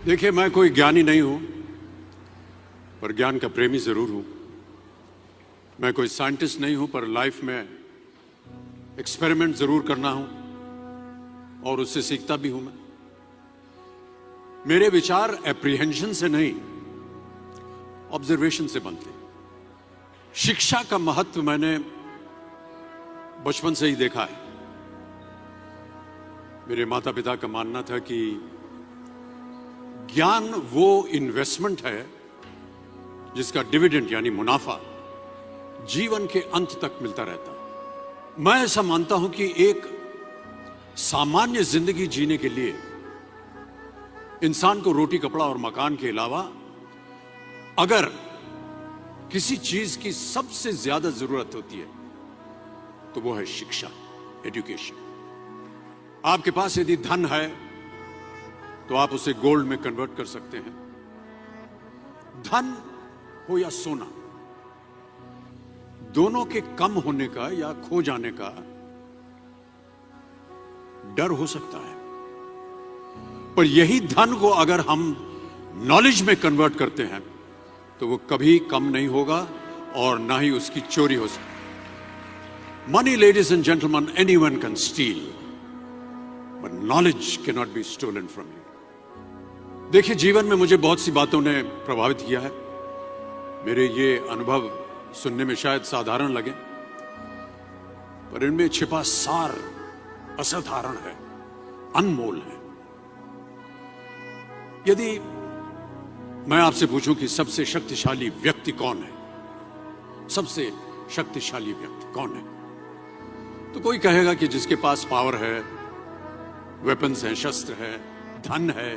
देखिए, मैं कोई ज्ञानी नहीं हूं, पर ज्ञान का प्रेमी जरूर हूं। मैं कोई साइंटिस्ट नहीं हूं, पर लाइफ में एक्सपेरिमेंट जरूर करना हूं और उससे सीखता भी हूं। मेरे विचार एप्रीहेंशन से नहीं, ऑब्जर्वेशन से बनते हैं। शिक्षा का महत्व मैंने बचपन से ही देखा है। मेरे माता पिता का मानना था कि ज्ञान वो इन्वेस्टमेंट है जिसका डिविडेंड यानी मुनाफा जीवन के अंत तक मिलता रहता है। मैं ऐसा मानता हूं कि एक सामान्य जिंदगी जीने के लिए इंसान को रोटी कपड़ा और मकान के अलावा अगर किसी चीज की सबसे ज्यादा जरूरत होती है तो वो है शिक्षा, एजुकेशन। आपके पास यदि धन है तो आप उसे गोल्ड में कन्वर्ट कर सकते हैं। धन हो या सोना, दोनों के कम होने का या खो जाने का डर हो सकता है, पर यही धन को अगर हम नॉलेज में कन्वर्ट करते हैं तो वो कभी कम नहीं होगा और ना ही उसकी चोरी हो सकती। Money, ladies and gentleman, anyone can steal, but knowledge can not be stolen from you. देखिए, जीवन में मुझे बहुत सी बातों ने प्रभावित किया है। मेरे ये अनुभव सुनने में शायद साधारण लगे, पर इनमें छिपा सार असाधारण है, अनमोल है। यदि मैं आपसे पूछूं कि सबसे शक्तिशाली व्यक्ति कौन है, सबसे शक्तिशाली व्यक्ति कौन है, तो कोई कहेगा कि जिसके पास पावर है, वेपन्स हैं, शस्त्र है, धन है,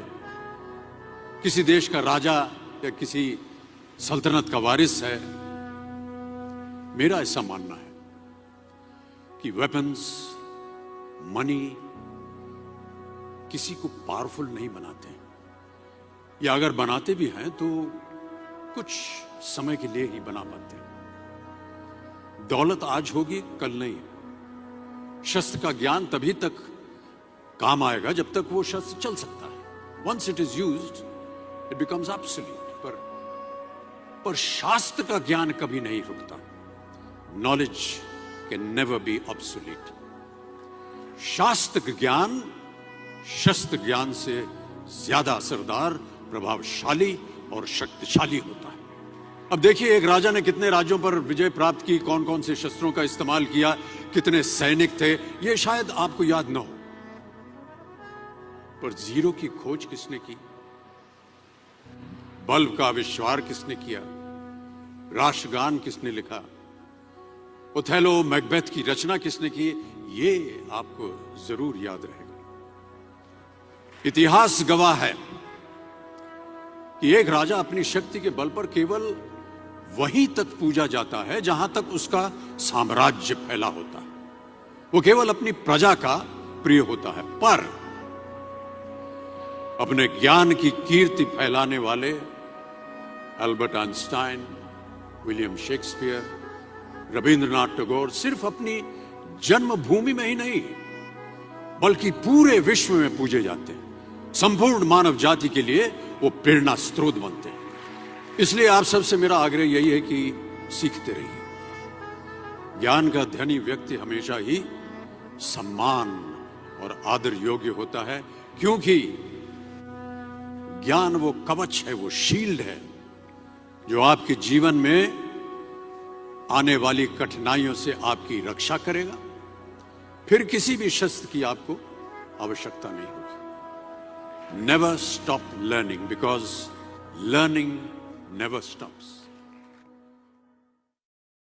किसी देश का राजा या किसी सल्तनत का वारिस है। मेरा ऐसा मानना है कि वेपन्स, मनी किसी को पावरफुल नहीं बनाते, या अगर बनाते भी हैं तो कुछ समय के लिए ही बना पाते हैं। दौलत आज होगी, कल नहीं। शस्त्र का ज्ञान तभी तक काम आएगा जब तक वो शस्त्र चल सकता है। Once it is used it becomes absolute. पर शास्त्र का ज्ञान कभी नहीं रुकता। Knowledge can never be obsolete. शास्त्र ज्ञान शस्त्र ज्ञान से ज्यादा असरदार, प्रभावशाली और शक्तिशाली होता है। अब देखिए, एक राजा ने कितने राज्यों पर विजय प्राप्त की, कौन कौन से शस्त्रों का इस्तेमाल किया, कितने सैनिक थे, यह शायद आपको याद न हो, पर जीरो की खोज किसने की, बल्ब का आविष्कार किसने किया, राष्ट्रगान किसने लिखा, ओथेलो, मैकबेथ की रचना किसने की, ये आपको जरूर याद रहेगा। इतिहास गवाह है कि एक राजा अपनी शक्ति के बल पर केवल वहीं तक पूजा जाता है जहां तक उसका साम्राज्य फैला होता है। वो केवल अपनी प्रजा का प्रिय होता है। पर अपने ज्ञान की कीर्ति फैलाने वाले Albert Einstein, William Shakespeare, Rabindranath Tagore सिर्फ अपनी जन्मभूमि में ही नहीं बल्कि पूरे विश्व में पूजे जाते हैं। संपूर्ण मानव जाति के लिए वो प्रेरणा स्रोत बनते हैं। इसलिए आप सबसे मेरा आग्रह यही है कि सीखते रहिए। ज्ञान का धनी व्यक्ति हमेशा ही सम्मान और आदर योग्य होता है, क्योंकि ज्ञान वो कवच है, वो शील्ड है जो आपके जीवन में आने वाली कठिनाइयों से आपकी रक्षा करेगा। फिर किसी भी शस्त्र की आपको आवश्यकता नहीं होगी। Never stop learning, because learning never stops.